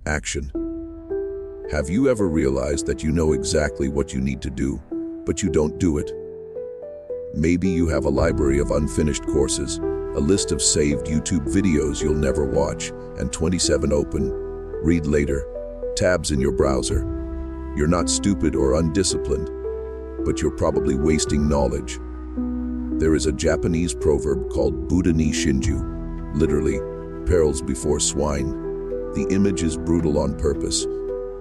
Action. Have you ever realized that you know exactly what you need to do, but you don't do it? Maybe you have a library of unfinished courses, a list of saved YouTube videos you'll never watch, and 27 open, read later, tabs in your browser. You're not stupid or undisciplined, but you're probably wasting knowledge. There is a Japanese proverb called Buta ni Shinju, literally, perils before swine. The image is brutal on purpose.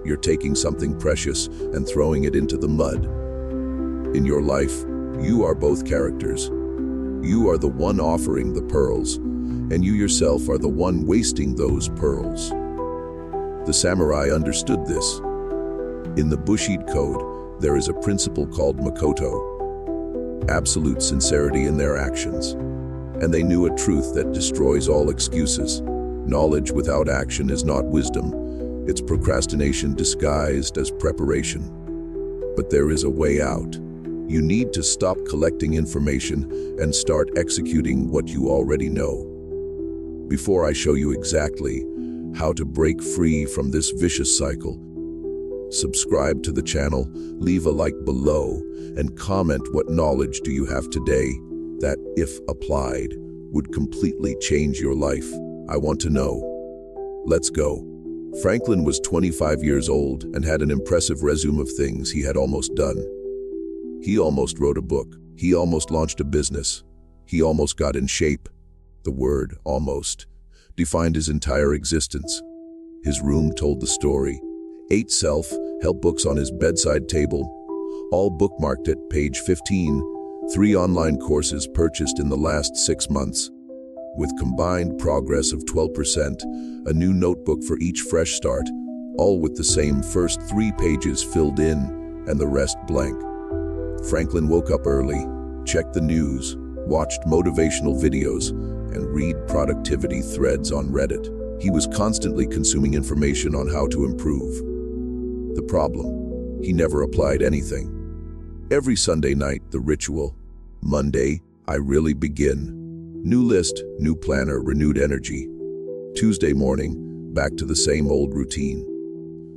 You're taking something precious and throwing it into the mud. In your life, you are both characters. You are the one offering the pearls, and you yourself are the one wasting those pearls. The samurai understood this. In the Bushido Code, there is a principle called Makoto, absolute sincerity in their actions. And they knew a truth that destroys all excuses. Knowledge without action is not wisdom. It's procrastination disguised as preparation. But there is a way out. You need to stop collecting information and start executing what you already know. Before I show you exactly how to break free from this vicious cycle, subscribe to the channel, leave a like below, and comment what knowledge do you have today that, if applied, would completely change your life. I want to know. Let's go. Franklin was 25 years old and had an impressive resume of things he had almost done. He almost wrote a book. He almost launched a business. He almost got in shape. The word almost defined his entire existence. His room told the story. 8 self-help books on his bedside table, all bookmarked at page 15, 3 online courses purchased in the last 6 months. With combined progress of 12%, a new notebook for each fresh start, all with the same first 3 pages filled in and the rest blank. Franklin woke up early, checked the news, watched motivational videos, and read productivity threads on Reddit. He was constantly consuming information on how to improve. The problem, he never applied anything. Every Sunday night, the ritual. Monday, I really begin. New list, new planner, renewed energy. Tuesday morning, back to the same old routine.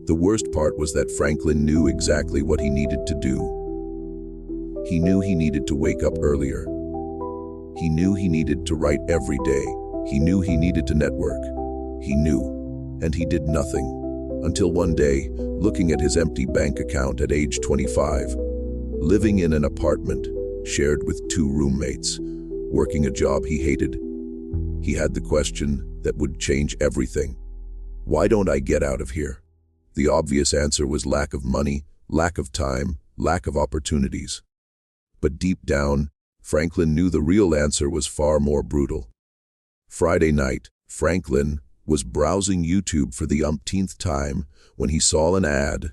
The worst part was that Franklin knew exactly what he needed to do. He knew he needed to wake up earlier. He knew he needed to write every day. He knew he needed to network. He knew, and he did nothing. Until one day, looking at his empty bank account at age 25, living in an apartment shared with 2 roommates, working a job he hated, he had the question that would change everything. Why don't I get out of here? The obvious answer was lack of money, lack of time, lack of opportunities. But deep down, Franklin knew the real answer was far more brutal. Friday night, Franklin was browsing YouTube for the umpteenth time when he saw an ad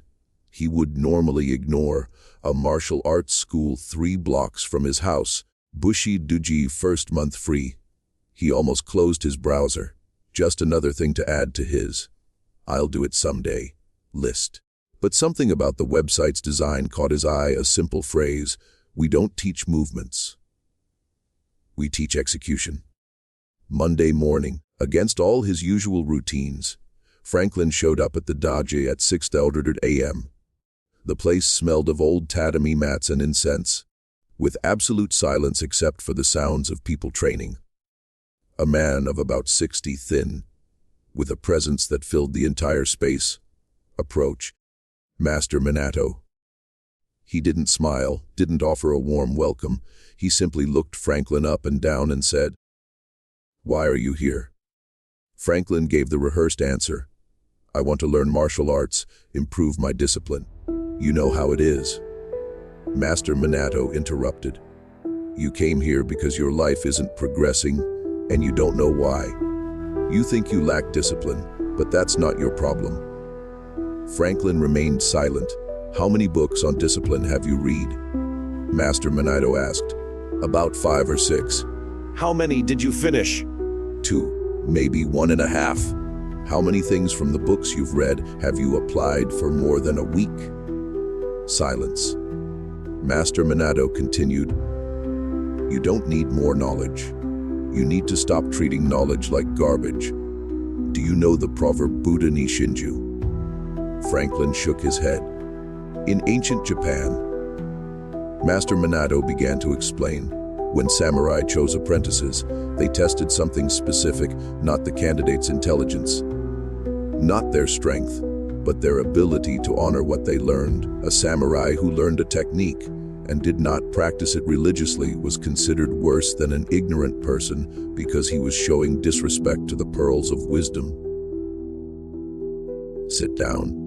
he would normally ignore, a martial arts school 3 blocks from his house, Bushido Code first month free. He almost closed his browser. Just another thing to add to his "I'll do it someday" list. But something about the website's design caught his eye, a simple phrase: "We don't teach movements. We teach execution." Monday morning, against all his usual routines, Franklin showed up at the dojo at 6:30 a.m. The place smelled of old tatami mats and incense, with absolute silence except for the sounds of people training. A man of about 60, thin, with a presence that filled the entire space, approached Master Minato. He didn't smile, didn't offer a warm welcome. He simply looked Franklin up and down and said, "Why are you here?" Franklin gave the rehearsed answer: "I want to learn martial arts, improve my discipline." "You know how it is." Master Minato interrupted. "You came here because your life isn't progressing, and you don't know why. You think you lack discipline, but that's not your problem." Franklin remained silent. "How many books on discipline have you read?" Master Minato asked. "About 5 or 6. "How many did you finish?" 2, maybe 1.5. "How many things from the books you've read have you applied for more than a week?" Silence. Master Minato continued, "You don't need more knowledge. You need to stop treating knowledge like garbage. Do you know the proverb Buta ni Shinju? Franklin shook his head. In ancient Japan, Master Minato began to explain. When samurai chose apprentices, they tested something specific, not the candidate's intelligence, not their strength, but their ability to honor what they learned. A samurai who learned a technique and did not practice it religiously was considered worse than an ignorant person because he was showing disrespect to the pearls of wisdom. Sit down.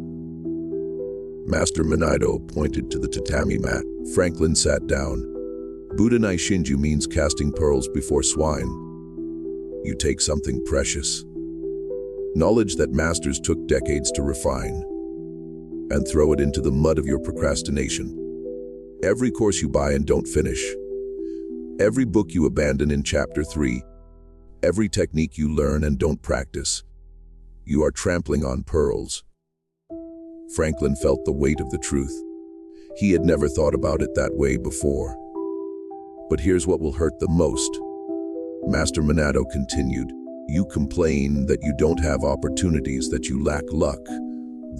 Master Minato pointed to the tatami mat. Franklin sat down. Buta ni Shinju means casting pearls before swine. You take something precious, knowledge that masters took decades to refine, and throw it into the mud of your procrastination. Every course you buy and don't finish, every book you abandon in chapter 3, every technique you learn and don't practice, you are trampling on pearls. Franklin felt the weight of the truth. He had never thought about it that way before. But here's what will hurt the most. Master Minato continued. You complain that you don't have opportunities, that you lack luck,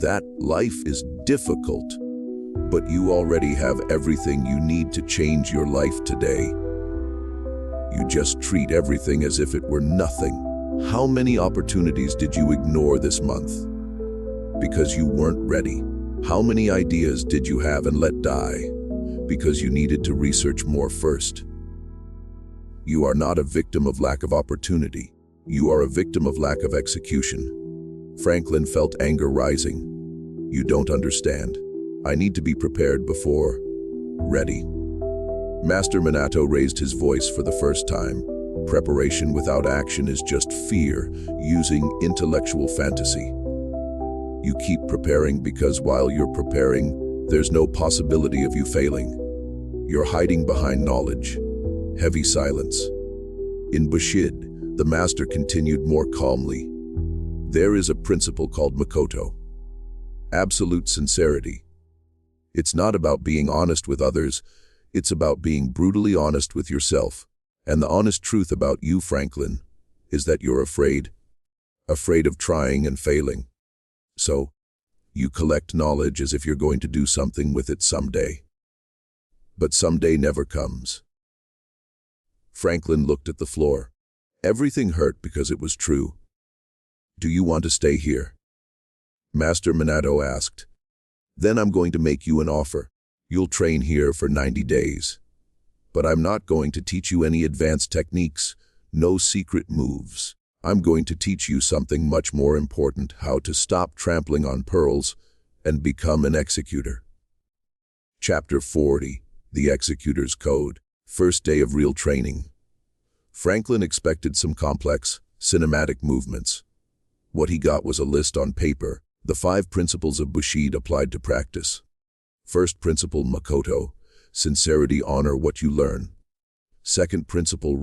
that life is difficult. But you already have everything you need to change your life today. You just treat everything as if it were nothing. How many opportunities did you ignore this month because you weren't ready? How many ideas did you have and let die because you needed to research more first? You are not a victim of lack of opportunity. You are a victim of lack of execution. Franklin felt anger rising. You don't understand. I need to be prepared before ready. Master Minato raised his voice for the first time. Preparation without action is just fear, using intellectual fantasy. You keep preparing because while you're preparing, there's no possibility of you failing. You're hiding behind knowledge. Heavy silence. In Bushido, the master continued more calmly. There is a principle called Makoto. Absolute sincerity. It's not about being honest with others, it's about being brutally honest with yourself. And the honest truth about you, Franklin, is that you're afraid of trying and failing. So, you collect knowledge as if you're going to do something with it someday. But someday never comes. Franklin looked at the floor. Everything hurt because it was true. Do you want to stay here? Master Minato asked. Then I'm going to make you an offer. You'll train here for 90 days. But I'm not going to teach you any advanced techniques, no secret moves. I'm going to teach you something much more important, how to stop trampling on pearls and become an executor. Chapter 40, The Executor's Code. First day of real training. Franklin expected some complex, cinematic movements. What he got was a list on paper, the 5 principles of Bushido applied to practice. First principle, Makoto, sincerity, honor what you learn. Second principle,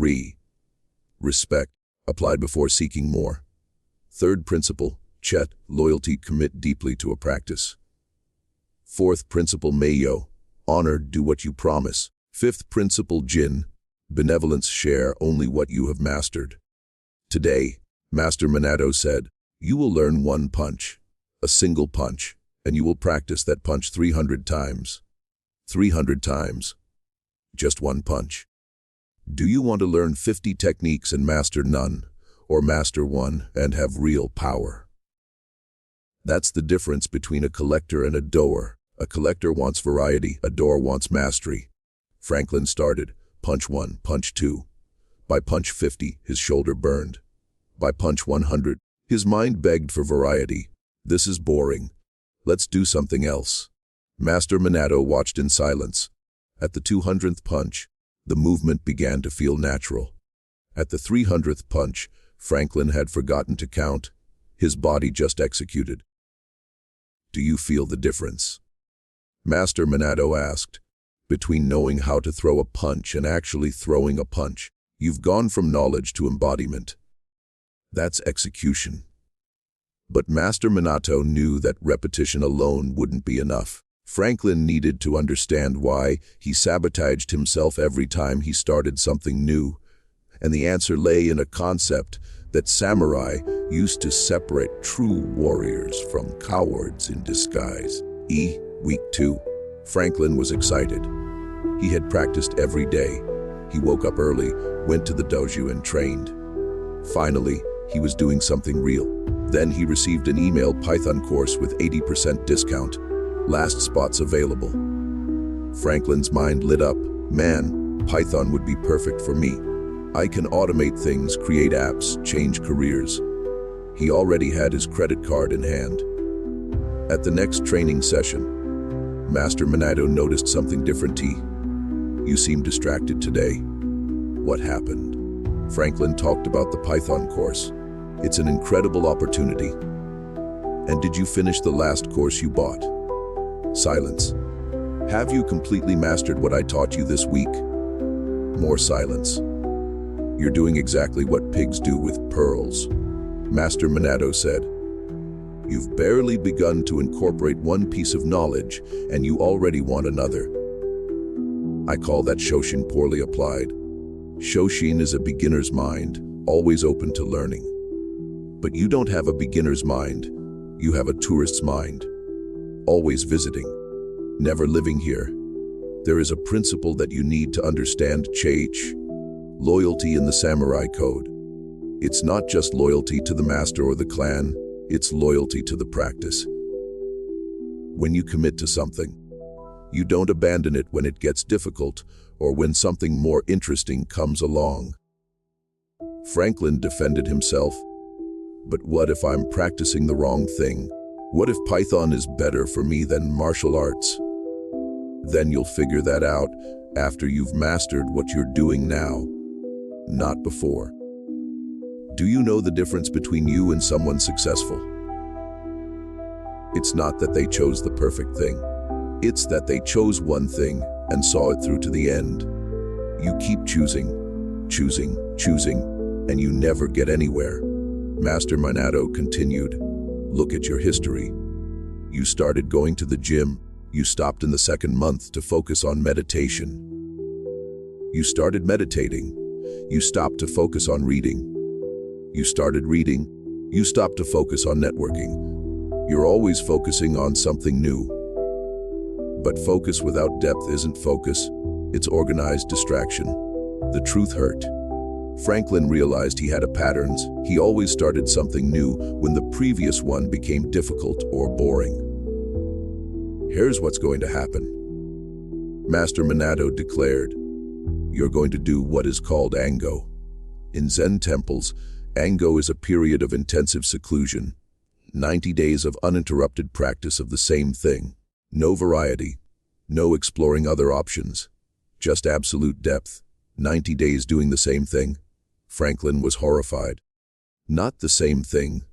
respect, applied before seeking more. Third principle, chet, loyalty, commit deeply to a practice. Fourth principle, meio, honor, do what you promise. Fifth principle, jin, benevolence, share only what you have mastered. Today, Master Minato said, you will learn one punch, a single punch, and you will practice that punch 300 times. 300 times. Just one punch. Do you want to learn 50 techniques and master none, or master one and have real power? That's the difference between a collector and a doer. A collector wants variety, a doer wants mastery. Franklin started, punch 1, punch 2. By punch 50, his shoulder burned. By punch 100, his mind begged for variety. This is boring. Let's do something else. Master Minato watched in silence. At the 200th punch, the movement began to feel natural. At the 300th punch, Franklin had forgotten to count. His body just executed. Do you feel the difference? Master Minato asked. Between knowing how to throw a punch and actually throwing a punch, you've gone from knowledge to embodiment. That's execution. But Master Minato knew that repetition alone wouldn't be enough. Franklin needed to understand why he sabotaged himself every time he started something new, and the answer lay in a concept that samurai used to separate true warriors from cowards in disguise. Week 2. Franklin was excited. He had practiced every day. He woke up early, went to the dojo and trained. Finally, he was doing something real. Then he received an email Python course with 80% discount. Last spots available. Franklin's mind lit up. Man, Python would be perfect for me. I can automate things, create apps, change careers. He already had his credit card in hand. At the next training session, Master Minato noticed something different. You seem distracted today. What happened? Franklin talked about the Python course. It's an incredible opportunity. And did you finish the last course you bought? Silence. Have you completely mastered what I taught you this week? More silence. You're doing exactly what pigs do with pearls. Master Minato said. You've barely begun to incorporate one piece of knowledge, and you already want another. I call that Shoshin poorly applied. Shoshin is a beginner's mind, always open to learning. But you don't have a beginner's mind. You have a tourist's mind. Always visiting. Never living here. There is a principle that you need to understand, loyalty in the samurai code. It's not just loyalty to the master or the clan, it's loyalty to the practice. When you commit to something, you don't abandon it when it gets difficult or when something more interesting comes along. Franklin defended himself. But what if I'm practicing the wrong thing? What if Python is better for me than martial arts? Then you'll figure that out after you've mastered what you're doing now, not before. Do you know the difference between you and someone successful? It's not that they chose the perfect thing. It's that they chose one thing and saw it through to the end. You keep choosing, and you never get anywhere. Master Minato continued, look at your history. You started going to the gym. You stopped in the second month to focus on meditation. You started meditating. You stopped to focus on reading. You started reading. You stopped to focus on networking. You're always focusing on something new. But focus without depth isn't focus. It's organized distraction. The truth hurt. Franklin realized he had a pattern. He always started something new when the previous one became difficult or boring. Here's what's going to happen. Master Minato declared, you're going to do what is called Ango. In Zen temples, Ango is a period of intensive seclusion, 90 days of uninterrupted practice of the same thing. No variety, no exploring other options, just absolute depth, 90 days doing the same thing. Franklin was horrified. Not the same thing,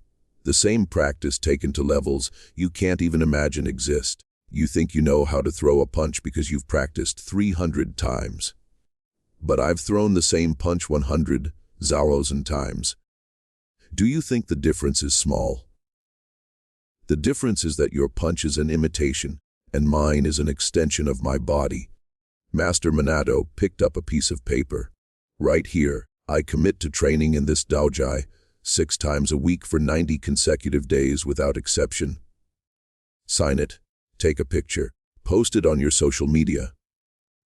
the same practice taken to levels you can't even imagine exist. You think you know how to throw a punch because you've practiced 300 times. But I've thrown the same punch 100,000 times. Do you think the difference is small? The difference is that your punch is an imitation, and mine is an extension of my body. Master Minato picked up a piece of paper. Right here, I commit to training in this dojo 6 times a week for 90 consecutive days without exception. Sign it, take a picture, post it on your social media.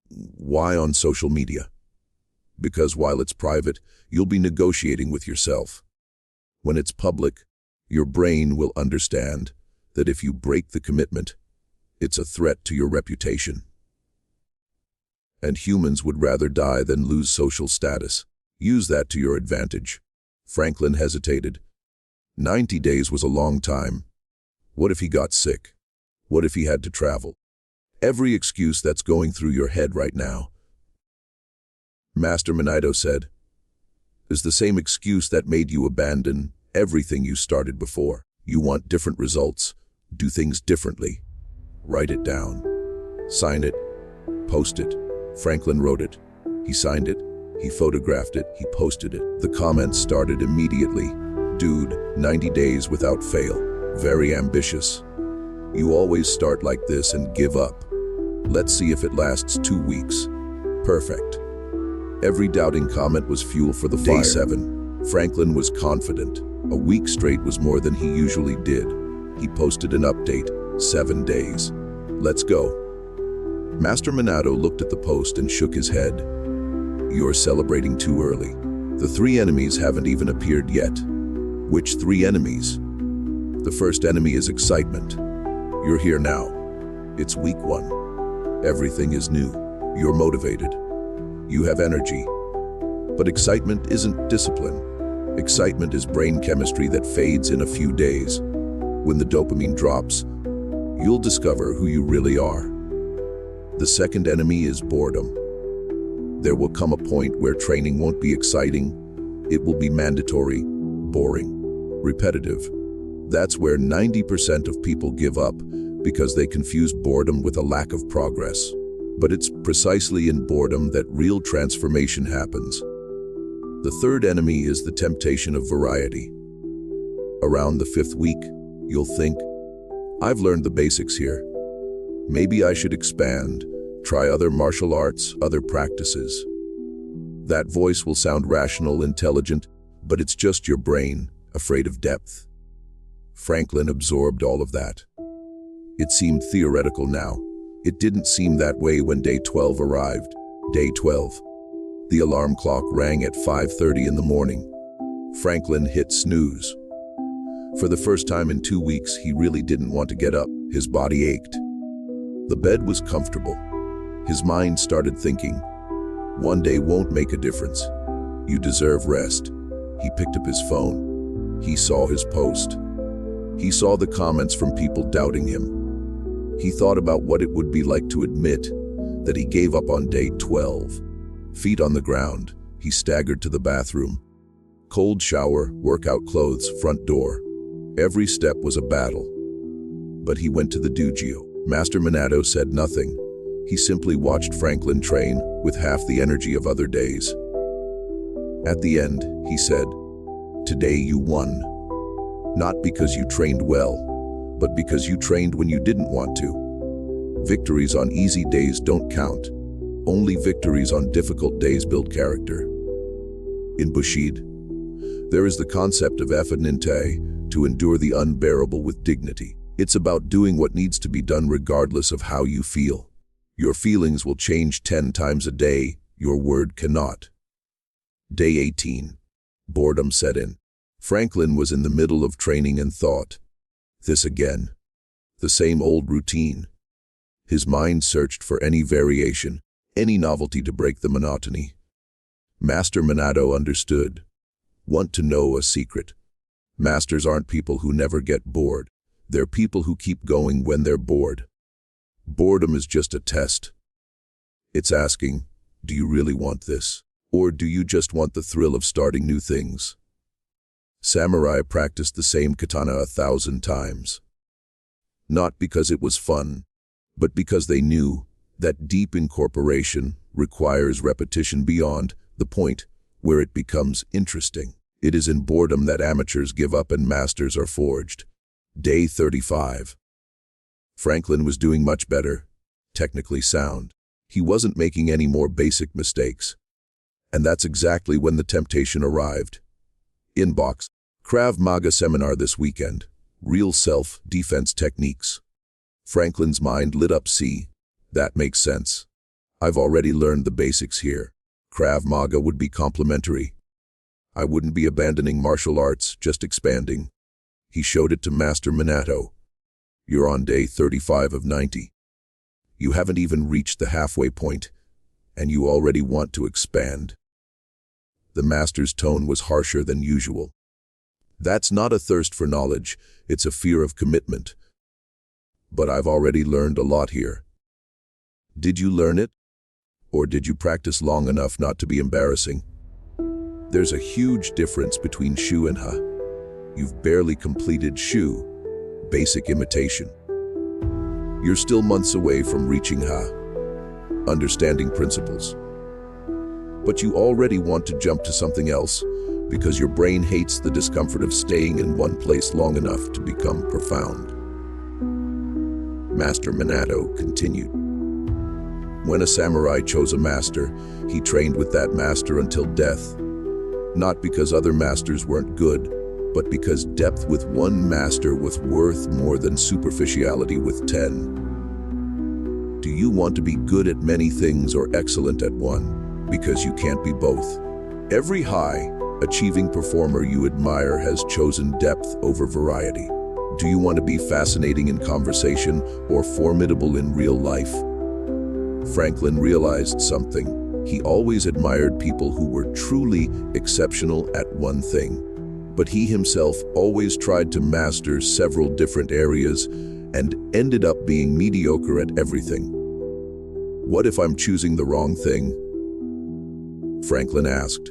Why on social media? Because while it's private, you'll be negotiating with yourself. When it's public, your brain will understand that if you break the commitment, it's a threat to your reputation. And humans would rather die than lose social status. Use that to your advantage. Franklin hesitated. 90 days was a long time. What if he got sick? What if he had to travel? Every excuse that's going through your head right now. Master Minato said, is the same excuse that made you abandon everything you started before. You want different results. Do things differently. Write it down. Sign it. Post it. Franklin wrote it. He signed it. He photographed it. He posted it. The comments started immediately. Dude, 90 days without fail. Very ambitious. You always start like this and give up. Let's see if it lasts 2 weeks. Perfect. Every doubting comment was fuel for the fire. Day 7. Franklin was confident. A week straight was more than he usually did. He posted an update, 7 days. Let's go. Master Minato looked at the post and shook his head. You're celebrating too early. The 3 enemies haven't even appeared yet. Which 3 enemies? The first enemy is excitement. You're here now. It's week 1. Everything is new. You're motivated. You have energy. But excitement isn't discipline. Excitement is brain chemistry that fades in a few days. When the dopamine drops, you'll discover who you really are. The second enemy is boredom. There will come a point where training won't be exciting. It will be mandatory, boring, repetitive. That's where 90% of people give up because they confuse boredom with a lack of progress. But it's precisely in boredom that real transformation happens. The third enemy is the temptation of variety. Around the 5th week, you'll think, I've learned the basics here. Maybe I should expand, try other martial arts, other practices. That voice will sound rational, intelligent, but it's just your brain, afraid of depth. Franklin absorbed all of that. It seemed theoretical now. It didn't seem that way when day 12 arrived. Day 12. The alarm clock rang at 5:30 in the morning. Franklin hit snooze. For the first time in 2 weeks, he really didn't want to get up. His body ached. The bed was comfortable. His mind started thinking, one day won't make a difference. You deserve rest. He picked up his phone. He saw his post. He saw the comments from people doubting him. He thought about what it would be like to admit that he gave up on day 12. Feet on the ground, he staggered to the bathroom. Cold shower, workout clothes, front door. Every step was a battle. But he went to the dojo. Master Minato said nothing. He simply watched Franklin train with half the energy of other days. At the end, he said, "Today you won. Not because you trained well, but because you trained when you didn't want to. Victories on easy days don't count. Only victories on difficult days build character." In Bushido, there is the concept of effinite, to endure the unbearable with dignity. It's about doing what needs to be done regardless of how you feel. Your feelings will change 10 times a day, your word cannot. Day 18. Boredom set in. Franklin was in the middle of training and thought, this again. The same old routine. His mind searched for any variation, any novelty to break the monotony. Master Minato understood. Want to know a secret? Masters aren't people who never get bored. They're people who keep going when they're bored. Boredom is just a test. It's asking, do you really want this? Or do you just want the thrill of starting new things? Samurai practiced the same katana 1,000 times. Not because it was fun, but because they knew that deep incorporation requires repetition beyond the point where it becomes interesting. It is in boredom that amateurs give up and masters are forged. Day 35. Franklin was doing much better, technically sound. He wasn't making any more basic mistakes. And that's exactly when the temptation arrived. Inbox, Krav Maga seminar this weekend. Real self-defense techniques. Franklin's mind lit up. See, that makes sense. I've already learned the basics here. Krav Maga would be complementary. I wouldn't be abandoning martial arts, just expanding. He showed it to Master Minato. You're on day 35 of 90. You haven't even reached the halfway point, and you already want to expand. The master's tone was harsher than usual. That's not a thirst for knowledge, it's a fear of commitment. But I've already learned a lot here. Did you learn it? Or did you practice long enough not to be embarrassing? There's a huge difference between Shu and Ha. You've barely completed Shu, basic imitation. You're still months away from reaching Ha, understanding principles. But you already want to jump to something else because your brain hates the discomfort of staying in one place long enough to become profound. Master Minato continued. When a samurai chose a master, he trained with that master until death. Not because other masters weren't good, but because depth with one master was worth more than superficiality with 10. Do you want to be good at many things or excellent at one? Because you can't be both. Every high-achieving performer you admire has chosen depth over variety. Do you want to be fascinating in conversation or formidable in real life? Franklin realized something. He always admired people who were truly exceptional at one thing. But he himself always tried to master several different areas and ended up being mediocre at everything. What if I'm choosing the wrong thing? Franklin asked.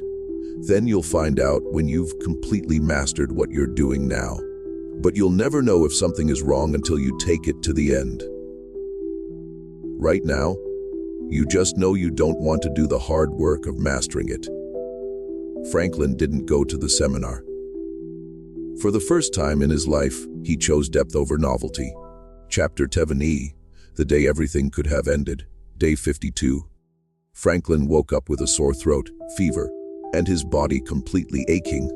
Then you'll find out when you've completely mastered what you're doing now. But you'll never know if something is wrong until you take it to the end. Right now, you just know you don't want to do the hard work of mastering it. Franklin didn't go to the seminar. For the first time in his life, he chose depth over novelty. Chapter 7E, the day everything could have ended, day 52. Franklin woke up with a sore throat, fever, and his body completely aching.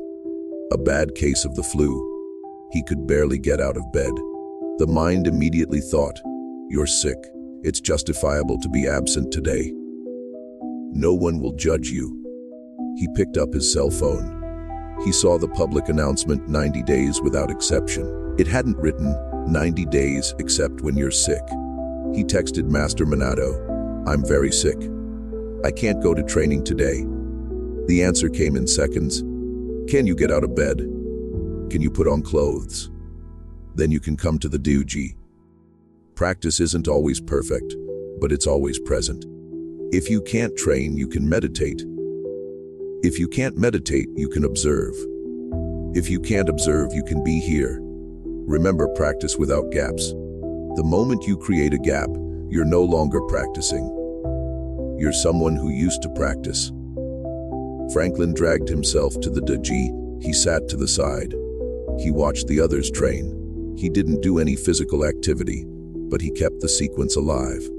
A bad case of the flu. He could barely get out of bed. The mind immediately thought, "You're sick. It's justifiable to be absent today. No one will judge you." He picked up his cell phone. He saw the public announcement 90 days without exception. It hadn't written 90 days except when you're sick. He texted Master Minato, "I'm very sick. I can't go to training today." The answer came in seconds. "Can you get out of bed? Can you put on clothes? Then you can come to the doji." Practice isn't always perfect, but it's always present. If you can't train, you can meditate. If you can't meditate, you can observe. If you can't observe, you can be here. Remember, practice without gaps. The moment you create a gap, you're no longer practicing. You're someone who used to practice. Franklin dragged himself to the doji. He sat to the side. He watched the others train. He didn't do any physical activity, but he kept the sequence alive.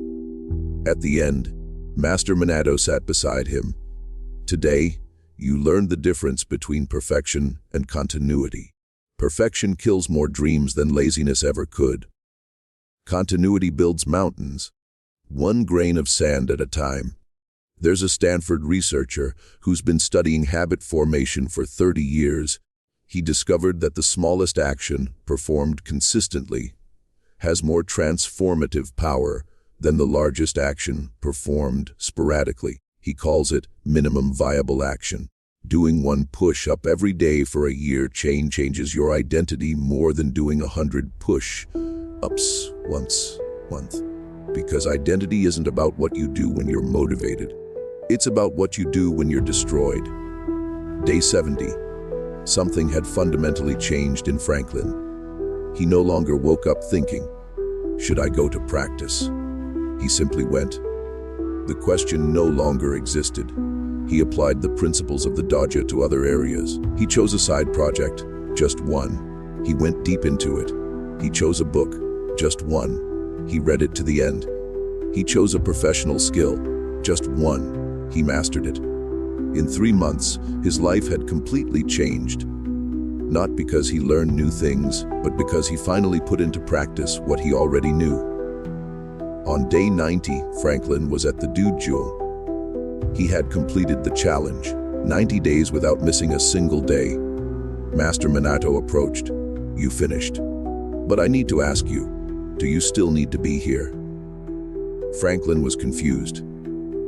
At the end, Master Minato sat beside him. "Today, you learned the difference between perfection and continuity. Perfection kills more dreams than laziness ever could. Continuity builds mountains, one grain of sand at a time." There's a Stanford researcher who's been studying habit formation for 30 years. He discovered that the smallest action, performed consistently, has more transformative power than the largest action, performed sporadically. He calls it minimum viable action. Doing one push-up every day for a year changes your identity more than doing 100 push-ups once a month. Because identity isn't about what you do when you're motivated. It's about what you do when you're destroyed. Day 70. Something had fundamentally changed in Franklin. He no longer woke up thinking, "Should I go to practice?" He simply went. The question no longer existed. He applied the principles of the dojo to other areas. He chose a side project, just one. He went deep into it. He chose a book, just one. He read it to the end. He chose a professional skill, just one. He mastered it. In 3 months, his life had completely changed. Not because he learned new things, but because he finally put into practice what he already knew. On day 90, Franklin was at the dojo. He had completed the challenge, 90 days without missing a single day. Master Minato approached. "You finished. But I need to ask you, do you still need to be here?" Franklin was confused.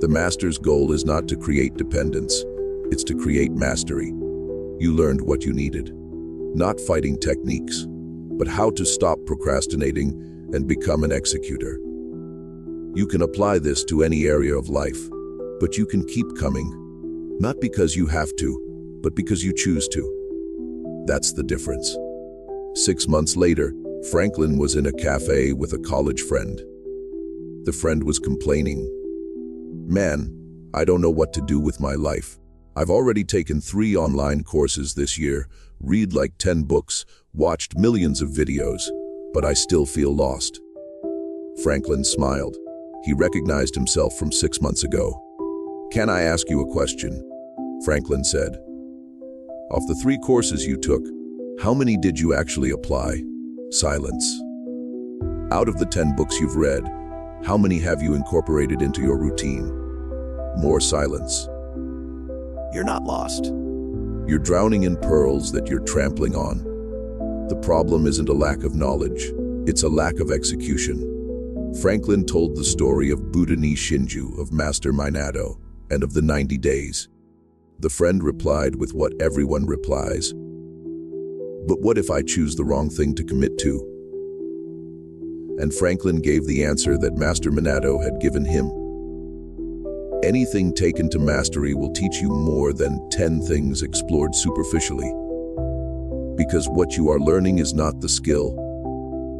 The master's goal is not to create dependence, it's to create mastery. You learned what you needed. Not fighting techniques, but how to stop procrastinating and become an executor. You can apply this to any area of life, but you can keep coming, not because you have to, but because you choose to. That's the difference. 6 months later, Franklin was in a cafe with a college friend. The friend was complaining. "Man, I don't know what to do with my life. I've already taken 3 online courses this year, read like 10 books, watched millions of videos, but I still feel lost." Franklin smiled. He recognized himself from 6 months ago. "Can I ask you a question?" Franklin said. Of the 3 courses you took, how many did you actually apply? Silence. Out of the 10 books you've read, how many have you incorporated into your routine? More silence. You're not lost. You're drowning in pearls that you're trampling on. The problem isn't a lack of knowledge, it's a lack of execution. Franklin told the story of Buta ni Shinju, of Master Minato, and of the 90 days. The friend replied with what everyone replies. But what if I choose the wrong thing to commit to? And Franklin gave the answer that Master Minato had given him. Anything taken to mastery will teach you more than 10 things explored superficially. Because what you are learning is not the skill,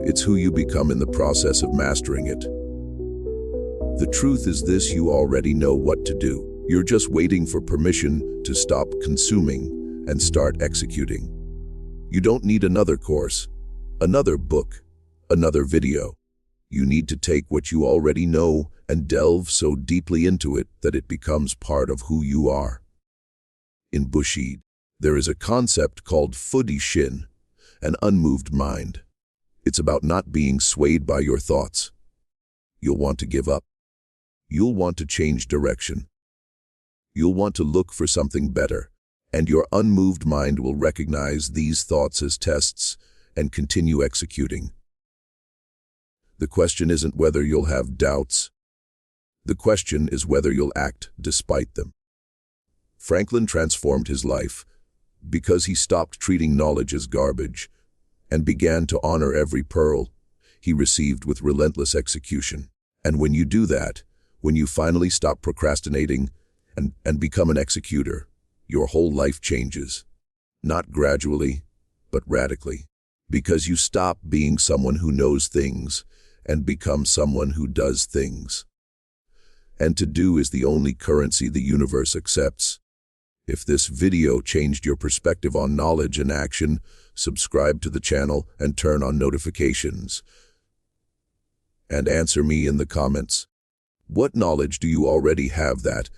it's who you become in the process of mastering it. The truth is this: you already know what to do. You're just waiting for permission to stop consuming and start executing. You don't need another course, another book, another video. You need to take what you already know and delve so deeply into it that it becomes part of who you are. In Bushido, there is a concept called Fudoshin, an unmoved mind. It's about not being swayed by your thoughts. You'll want to give up. You'll want to change direction. You'll want to look for something better, and your unmoved mind will recognize these thoughts as tests and continue executing. The question isn't whether you'll have doubts. The question is whether you'll act despite them. Franklin transformed his life because he stopped treating knowledge as garbage and began to honor every pearl he received with relentless execution. And when you do that, when you finally stop procrastinating and become an executor, your whole life changes. Not gradually, but radically. Because you stop being someone who knows things and become someone who does things. And to do is the only currency the universe accepts. If this video changed your perspective on knowledge and action, subscribe to the channel and turn on notifications. And answer me in the comments. What knowledge do you already have that,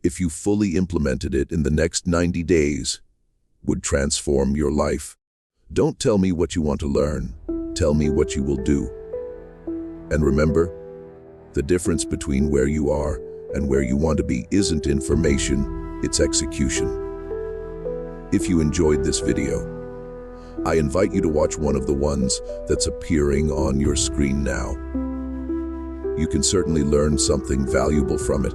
if you fully implemented it in the next 90 days, would transform your life? Don't tell me what you want to learn. Tell me what you will do. And remember, the difference between where you are and where you want to be isn't information, it's execution. If you enjoyed this video, I invite you to watch one of the ones that's appearing on your screen now. You can certainly learn something valuable from it,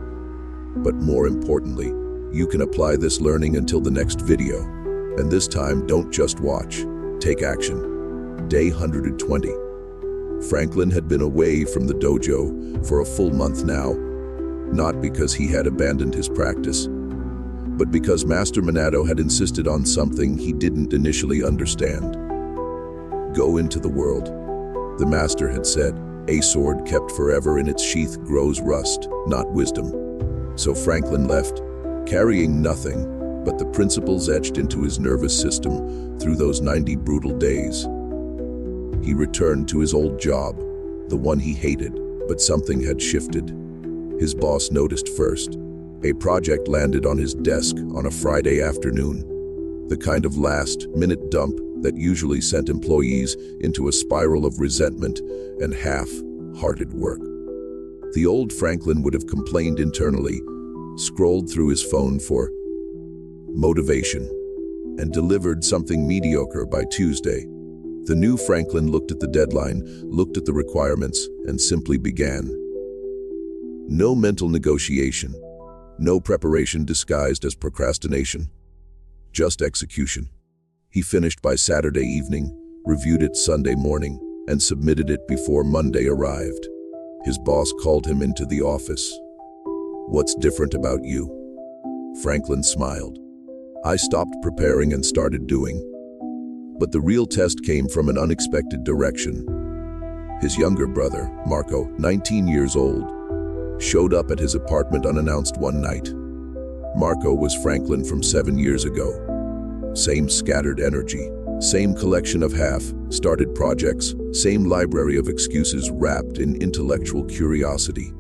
but more importantly, you can apply this learning until the next video. And this time, don't just watch, take action. Day 120. Franklin had been away from the dojo for a full month now, not because he had abandoned his practice, but because Master Minato had insisted on something he didn't initially understand. Go into the world, the master had said. A sword kept forever in its sheath grows rust, not wisdom. So Franklin left, carrying nothing but the principles etched into his nervous system through those 90 brutal days. He returned to his old job, the one he hated, but something had shifted. His boss noticed first. A project landed on his desk on a Friday afternoon, the kind of last-minute dump that usually sent employees into a spiral of resentment and half-hearted work. The old Franklin would have complained internally, scrolled through his phone for motivation, and delivered something mediocre by Tuesday. The new Franklin looked at the deadline, looked at the requirements, and simply began. No mental negotiation, no preparation disguised as procrastination, just execution. He finished by Saturday evening, reviewed it Sunday morning, and submitted it before Monday arrived. His boss called him into the office. "What's different about you?" Franklin smiled. "I stopped preparing and started doing." But the real test came from an unexpected direction. His younger brother, Marco, 19 years old, showed up at his apartment unannounced one night. Marco was Franklin from 7 years ago. Same scattered energy, same collection of half-started projects, same library of excuses wrapped in intellectual curiosity.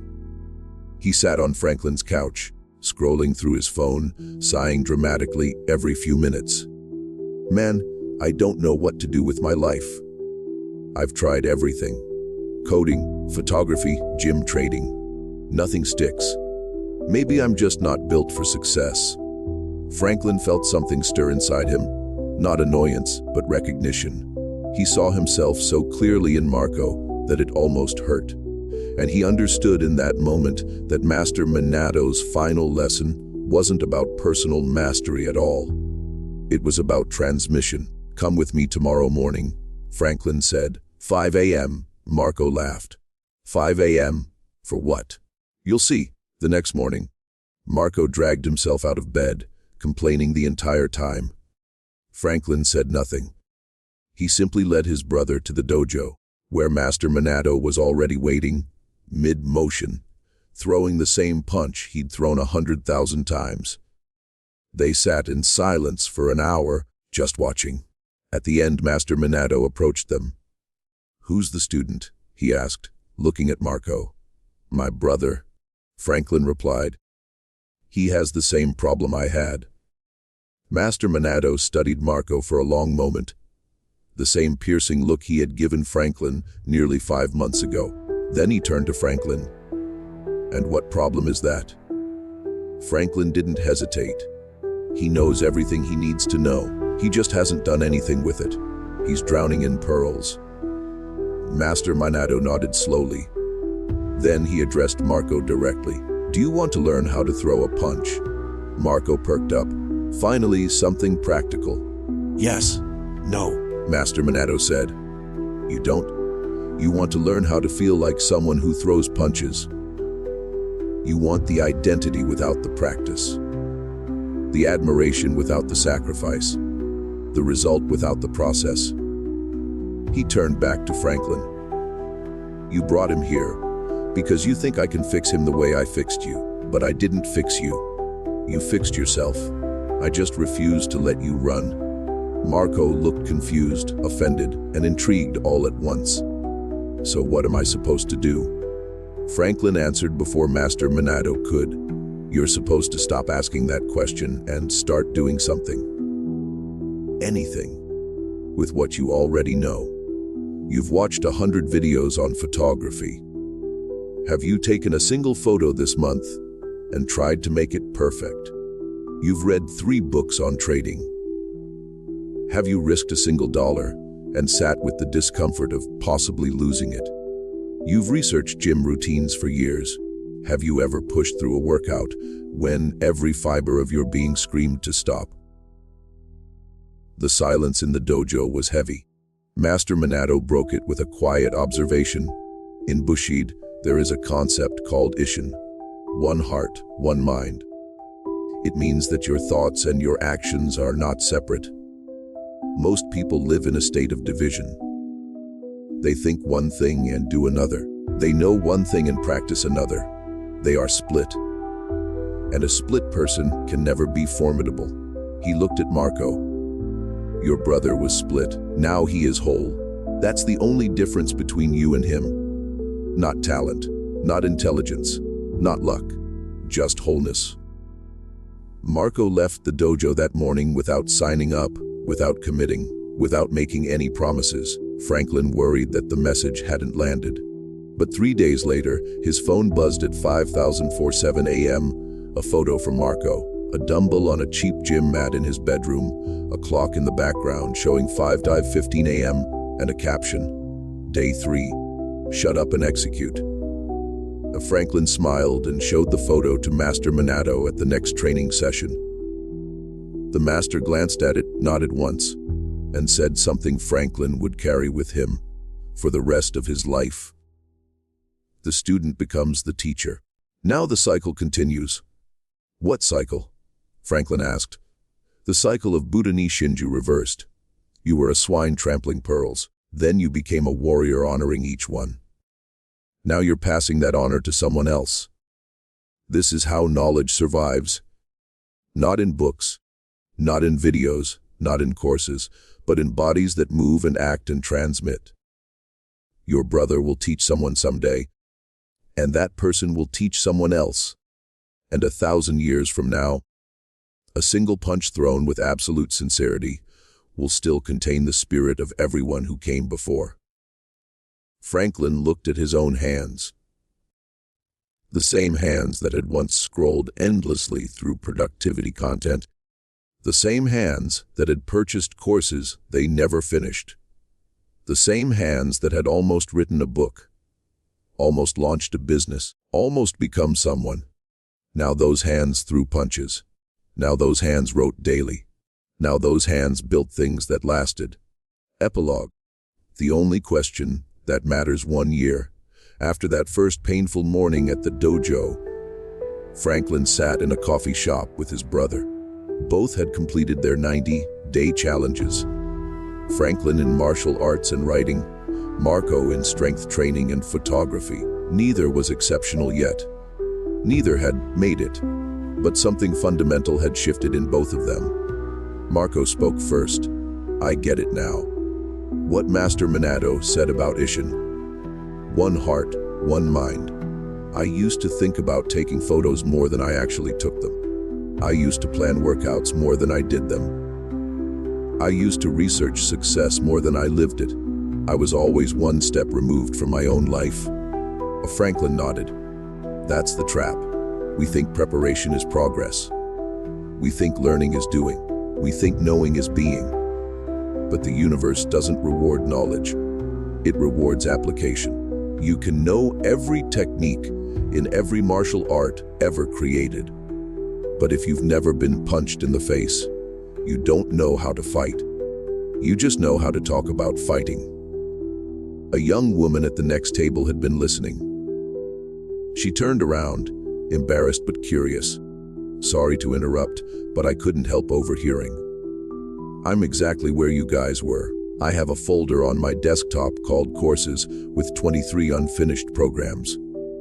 He sat on Franklin's couch, scrolling through his phone, sighing dramatically every few minutes. Man, I don't know what to do with my life. I've tried everything. Coding, photography, gym trading. Nothing sticks. Maybe I'm just not built for success. Franklin felt something stir inside him. Not annoyance, but recognition. He saw himself so clearly in Marco that it almost hurt. And he understood in that moment that Master Monato's final lesson wasn't about personal mastery at all. It was about transmission. "Come with me tomorrow morning," Franklin said. 5 a.m., Marco laughed. 5 a.m.? For what? "You'll see." The next morning, Marco dragged himself out of bed, complaining the entire time. Franklin said nothing. He simply led his brother to the dojo, where Master Monato was already waiting, mid-motion, throwing the same punch he'd thrown 100,000 times. They sat in silence for an hour, just watching. At the end, Master Monato approached them. "Who's the student?" he asked, looking at Marco. "My brother," Franklin replied. "He has the same problem I had." Master Monato studied Marco for a long moment, the same piercing look he had given Franklin nearly 5 months ago. Then he turned to Franklin. "And what problem is that?" Franklin didn't hesitate. He knows everything he needs to know. He just hasn't done anything with it. He's drowning in pearls. Master Monato nodded slowly. Then he addressed Marco directly. "Do you want to learn how to throw a punch?" Marco perked up. Finally, something practical. Yes. No. Master Monato said. "You don't? You want to learn how to feel like someone who throws punches. You want the identity without the practice. The admiration without the sacrifice. The result without the process." He turned back to Franklin. "You brought him here because you think I can fix him the way I fixed you, but I didn't fix you. You fixed yourself. I just refused to let you run." Marco looked confused, offended, and intrigued all at once. "So what am I supposed to do?" Franklin answered before Master Monato could. "You're supposed to stop asking that question and start doing something. Anything. With what you already know. You've watched 100 videos on photography. Have you taken a single photo this month and tried to make it perfect? You've read 3 books on trading. Have you risked a single dollar and sat with the discomfort of possibly losing it? You've researched gym routines for years. Have you ever pushed through a workout when every fiber of your being screamed to stop?" The silence in the dojo was heavy. Master Monato broke it with a quiet observation. In Bushido, there is a concept called Ishin. One heart, one mind. It means that your thoughts and your actions are not separate. Most people live in a state of division. They think one thing and do another. They know one thing and practice another. They are split. And a split person can never be formidable. He looked at Marco. Your brother was split. Now he is whole. That's the only difference between you and him. Not talent, not intelligence, not luck, just wholeness. Marco left the dojo that morning without signing up, without committing, without making any promises. Franklin worried that the message hadn't landed. But 3 days later, his phone buzzed at 5:47 a.m., a photo from Marco, a dumbbell on a cheap gym mat in his bedroom, a clock in the background showing 5:15 a.m., and a caption, "Day 3, shut up and execute." Franklin smiled and showed the photo to Master Monato at the next training session. The master glanced at it, nodded once, and said something Franklin would carry with him for the rest of his life. The student becomes the teacher. Now the cycle continues. What cycle? Franklin asked. The cycle of Buta ni Shinji reversed. You were a swine trampling pearls. Then you became a warrior honoring each one. Now you're passing that honor to someone else. This is how knowledge survives. Not in books, not in videos, not in courses, but in bodies that move and act and transmit. Your brother will teach someone someday, and that person will teach someone else. And 1,000 years from now, a single punch thrown with absolute sincerity will still contain the spirit of everyone who came before. Franklin looked at his own hands. The same hands that had once scrolled endlessly through productivity content. The same hands that had purchased courses they never finished. The same hands that had almost written a book, almost launched a business, almost become someone. Now those hands threw punches. Now those hands wrote daily. Now those hands built things that lasted. Epilogue. The only question that matters 1 year. After that first painful morning at the dojo, Franklin sat in a coffee shop with his brother. Both had completed their 90-day challenges. Franklin in martial arts and writing, Marco in strength training and photography. Neither was exceptional yet. Neither had made it, but something fundamental had shifted in both of them. Marco spoke first. "I get it now. What Master Minato said about Ishin. One heart, one mind. I used to think about taking photos more than I actually took them. I used to plan workouts more than I did them. I used to research success more than I lived it. I was always one step removed from my own life." Franklin nodded. That's the trap. We think preparation is progress. We think learning is doing. We think knowing is being. But the universe doesn't reward knowledge. It rewards application. You can know every technique in every martial art ever created. But if you've never been punched in the face, you don't know how to fight. You just know how to talk about fighting. A young woman at the next table had been listening. She turned around, embarrassed but curious. "Sorry to interrupt, but I couldn't help overhearing. I'm exactly where you guys were. I have a folder on my desktop called Courses with 23 unfinished programs.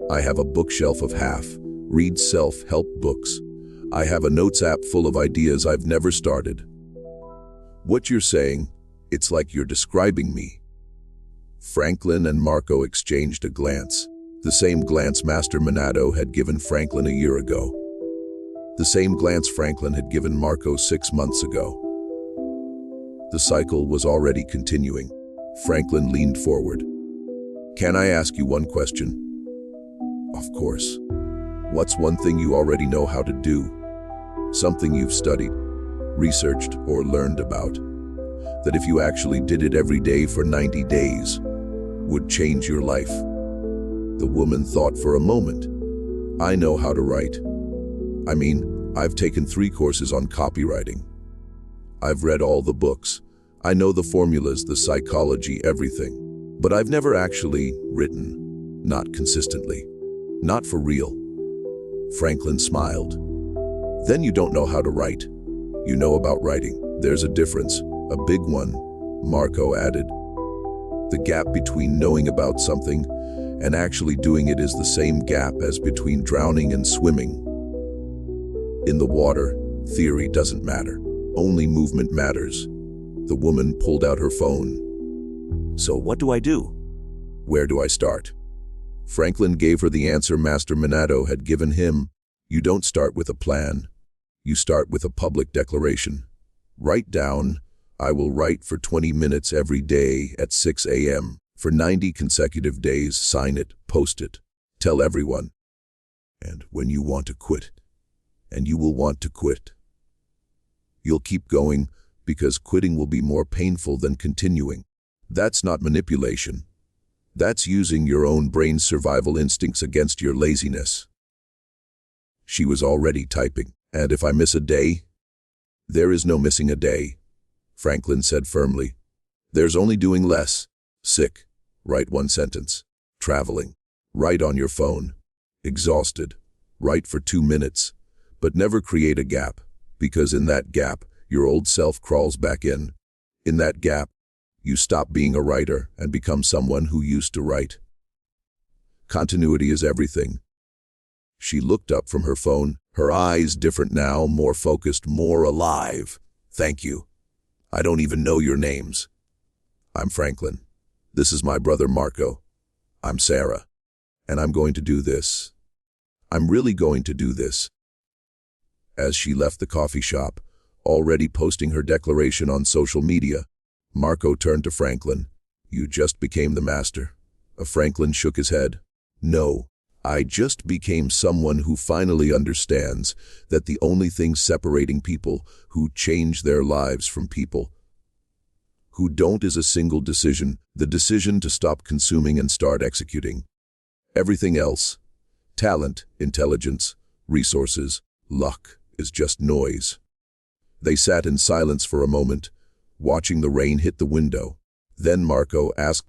I have a bookshelf of half-read self-help books. I have a notes app full of ideas I've never started." "What you're saying, it's like you're describing me." Franklin and Marco exchanged a glance. The same glance Master Minato had given Franklin a year ago. The same glance Franklin had given Marco 6 months ago. The cycle was already continuing. Franklin leaned forward. "Can I ask you one question?" "Of course." "What's one thing you already know how to do? Something you've studied, researched, or learned about, that if you actually did it every day for 90 days, would change your life?" The woman thought for a moment. "I know how to write. I mean, I've taken 3 courses on copywriting. I've read all the books. I know the formulas, the psychology, everything. But I've never actually written. Not consistently. Not for real." Franklin smiled. "Then you don't know how to write. You know about writing. There's a difference, a big one," Marco added. "The gap between knowing about something and actually doing it is the same gap as between drowning and swimming. In the water, theory doesn't matter. Only movement matters." The woman pulled out her phone. "So what do I do? Where do I start?" Franklin gave her the answer Master Minato had given him. You don't start with a plan. You start with a public declaration. Write down, "I will write for 20 minutes every day at 6 a.m. for 90 consecutive days. Sign it, post it, tell everyone. And when you want to quit, and you will want to quit, you'll keep going because quitting will be more painful than continuing. That's not manipulation. That's using your own brain's survival instincts against your laziness." She was already typing. "And if I miss a day?" "There is no missing a day," Franklin said firmly. "There's only doing less. Sick. Write 1 sentence. Traveling. Write on your phone. Exhausted. Write for 2 minutes. But never create a gap, because in that gap, your old self crawls back in. In that gap, you stop being a writer and become someone who used to write. Continuity is everything." She looked up from her phone, her eyes different now, more focused, more alive. "Thank you. I don't even know your names." "I'm Franklin. This is my brother Marco. I'm Sarah. And I'm going to do this. I'm really going to do this." As she left the coffee shop, already posting her declaration on social media. Marco turned to Franklin. You just became the master. Franklin shook his head. No, I just became someone who finally understands that the only thing separating people who change their lives from people who don't is a single decision, the decision to stop consuming and start executing. Everything else, talent, intelligence, resources, luck, is just noise. They sat in silence for a moment, watching the rain hit the window. Then Marco asked